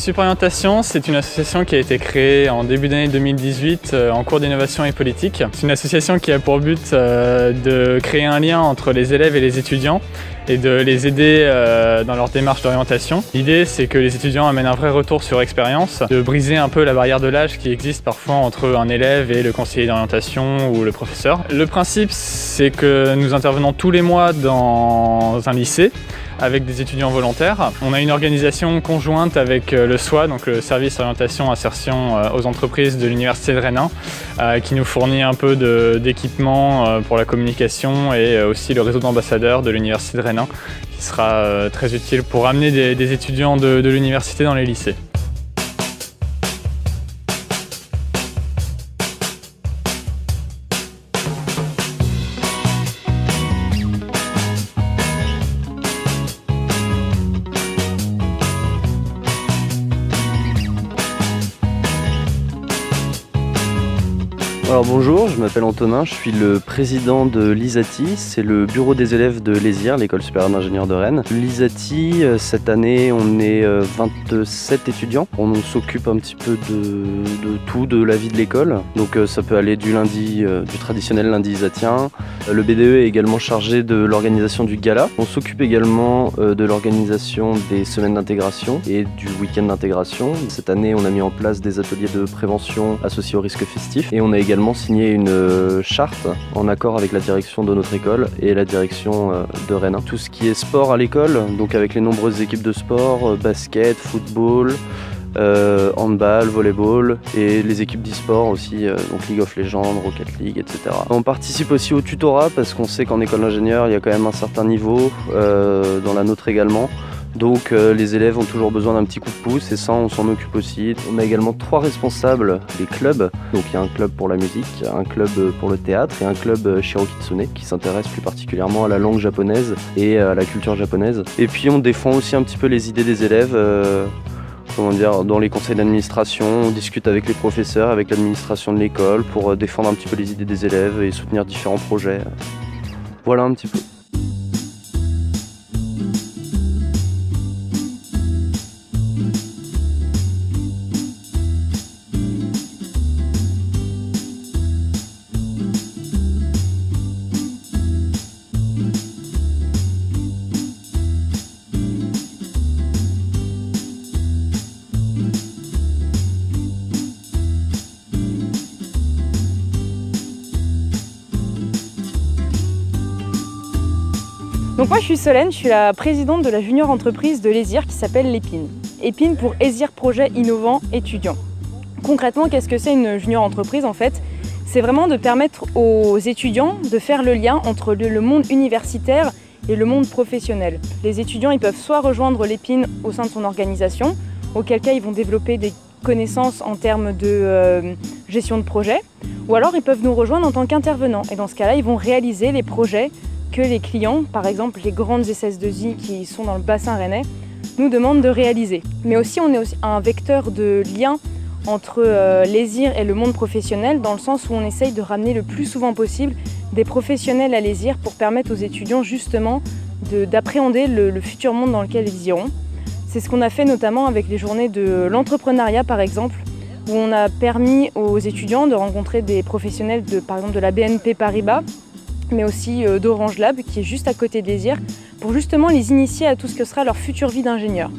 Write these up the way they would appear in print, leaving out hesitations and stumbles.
Suporientation, c'est une association qui a été créée en début d'année 2018 en cours d'innovation et politique. C'est une association qui a pour but de créer un lien entre les élèves et les étudiants et de les aider dans leur démarche d'orientation. L'idée, c'est que les étudiants amènent un vrai retour sur expérience, de briser un peu la barrière de l'âge qui existe parfois entre un élève et le conseiller d'orientation ou le professeur. Le principe, c'est que nous intervenons tous les mois dans un lycée avec des étudiants volontaires. On a une organisation conjointe avec le SOA, donc le service orientation insertion aux entreprises de l'Université de Rennes, qui nous fournit un peu d'équipement pour la communication et aussi le réseau d'ambassadeurs de l'Université de Rennes, qui sera très utile pour amener des étudiants de l'université dans les lycées. Alors bonjour, je m'appelle Antonin, je suis le président de l'ISATI, c'est le bureau des élèves de l'ESIR, l'École supérieure d'ingénieurs de Rennes. L'ISATI, cette année, on est 27 étudiants. On s'occupe un petit peu de tout, de la vie de l'école. Donc ça peut aller du traditionnel lundi isatien. Le BDE est également chargé de l'organisation du gala. On s'occupe également de l'organisation des semaines d'intégration et du week-end d'intégration. Cette année, on a mis en place des ateliers de prévention associés aux risques festifs et on a également signé une charte en accord avec la direction de notre école et la direction de Rennes. Tout ce qui est sport à l'école, donc avec les nombreuses équipes de sport, basket, football, handball, volleyball et les équipes d'e-sport aussi, donc League of Legends, Rocket League, etc. On participe aussi au tutorat parce qu'on sait qu'en école d'ingénieur il y a quand même un certain niveau, dans la nôtre également. Donc les élèves ont toujours besoin d'un petit coup de pouce et ça on s'en occupe aussi. On a également 3 responsables des clubs. Donc il y a un club pour la musique, un club pour le théâtre et un club Shirokitsune qui s'intéresse plus particulièrement à la langue japonaise et à la culture japonaise. Et puis on défend aussi un petit peu les idées des élèves. Dans les conseils d'administration, on discute avec les professeurs, avec l'administration de l'école pour défendre un petit peu les idées des élèves et soutenir différents projets. Voilà un petit peu. Donc moi je suis Solène, je suis la présidente de la junior entreprise de l'ESIR qui s'appelle l'EPIN. EPIN pour ESIR Projet Innovant Étudiant. Concrètement, qu'est-ce que c'est une junior entreprise en fait? C'est vraiment de permettre aux étudiants de faire le lien entre le monde universitaire et le monde professionnel. Les étudiants ils peuvent soit rejoindre l'EPIN au sein de son organisation, auquel cas ils vont développer des connaissances en termes de gestion de projet, ou alors ils peuvent nous rejoindre en tant qu'intervenants. Et dans ce cas-là, ils vont réaliser les projets que les clients, par exemple les grandes SS2I qui sont dans le bassin rennais, nous demandent de réaliser. Mais aussi on est aussi un vecteur de lien entre l'ESIR et le monde professionnel, dans le sens où on essaye de ramener le plus souvent possible des professionnels à l'ESIR pour permettre aux étudiants justement d'appréhender le futur monde dans lequel ils iront. C'est ce qu'on a fait notamment avec les journées de l'entrepreneuriat par exemple, où on a permis aux étudiants de rencontrer des professionnels par exemple de la BNP Paribas, mais aussi d'Orange Lab qui est juste à côté de l'ESIR, pour justement les initier à tout ce que sera leur future vie d'ingénieur.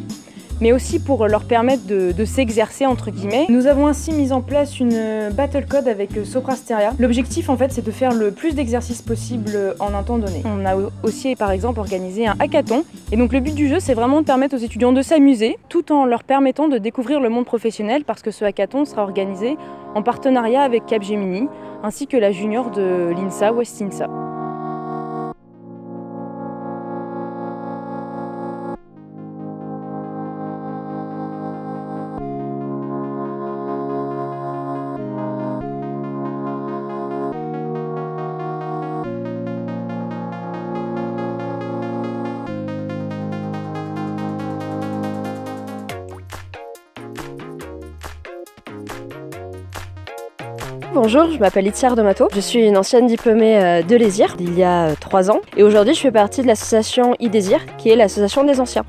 Mais aussi pour leur permettre de s'exercer entre guillemets. Nous avons ainsi mis en place une battle code avec Soprasteria. L'objectif en fait c'est de faire le plus d'exercices possible en un temps donné. On a aussi par exemple organisé un hackathon et donc le but du jeu c'est vraiment de permettre aux étudiants de s'amuser tout en leur permettant de découvrir le monde professionnel, parce que ce hackathon sera organisé en partenariat avec Capgemini ainsi que la junior de l'INSA, West-INSA. Bonjour, je m'appelle Itziar Domato, je suis une ancienne diplômée de l'ESIR il y a 3 ans et aujourd'hui je fais partie de l'association IDESIR qui est l'association des anciens.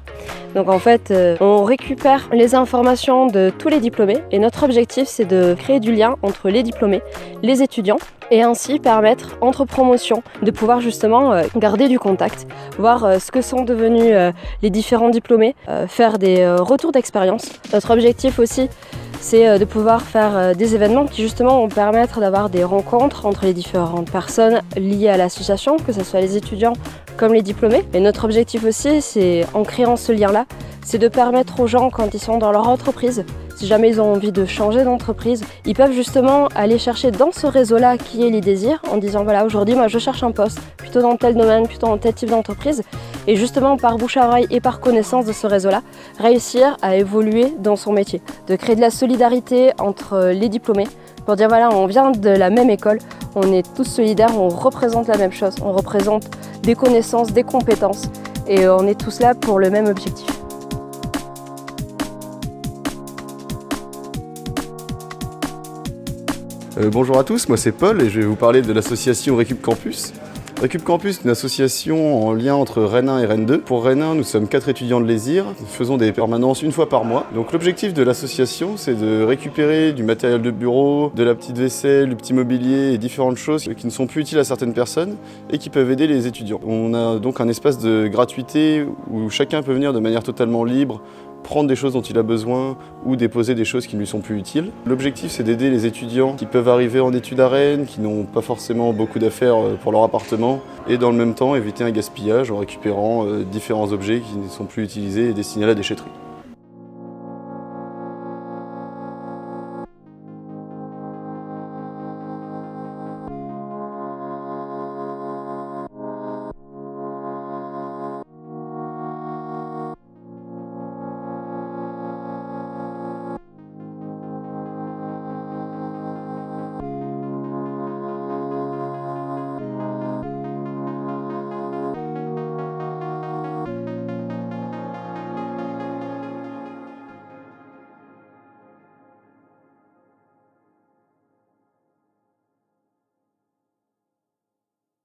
Donc en fait, on récupère les informations de tous les diplômés et notre objectif c'est de créer du lien entre les diplômés, les étudiants et ainsi permettre entre promotions de pouvoir justement garder du contact, voir ce que sont devenus les différents diplômés, faire des retours d'expérience. Notre objectif aussi c'est de pouvoir faire des événements qui justement vont permettre d'avoir des rencontres entre les différentes personnes liées à l'association, que ce soit les étudiants comme les diplômés. Et notre objectif aussi, c'est en créant ce lien-là, c'est de permettre aux gens quand ils sont dans leur entreprise, si jamais ils ont envie de changer d'entreprise, ils peuvent justement aller chercher dans ce réseau-là qui est l'e-désir en disant voilà aujourd'hui moi je cherche un poste plutôt dans tel domaine, plutôt dans tel type d'entreprise et justement par bouche à oreille et par connaissance de ce réseau-là, réussir à évoluer dans son métier, de créer de la solidarité entre les diplômés pour dire voilà on vient de la même école, on est tous solidaires, on représente la même chose, on représente des connaissances, des compétences et on est tous là pour le même objectif. Bonjour à tous, moi c'est Paul et je vais vous parler de l'association Récup Campus. Récup Campus est une association en lien entre Rennes 1 et Rennes 2. Pour Rennes 1, nous sommes 4 étudiants de l'ESIR, nous faisons des permanences une fois par mois. Donc l'objectif de l'association, c'est de récupérer du matériel de bureau, de la petite vaisselle, du petit mobilier et différentes choses qui ne sont plus utiles à certaines personnes et qui peuvent aider les étudiants. On a donc un espace de gratuité où chacun peut venir de manière totalement libre, prendre des choses dont il a besoin ou déposer des choses qui ne lui sont plus utiles. L'objectif c'est d'aider les étudiants qui peuvent arriver en études à Rennes, qui n'ont pas forcément beaucoup d'affaires pour leur appartement et dans le même temps éviter un gaspillage en récupérant différents objets qui ne sont plus utilisés et destinés à la déchetterie.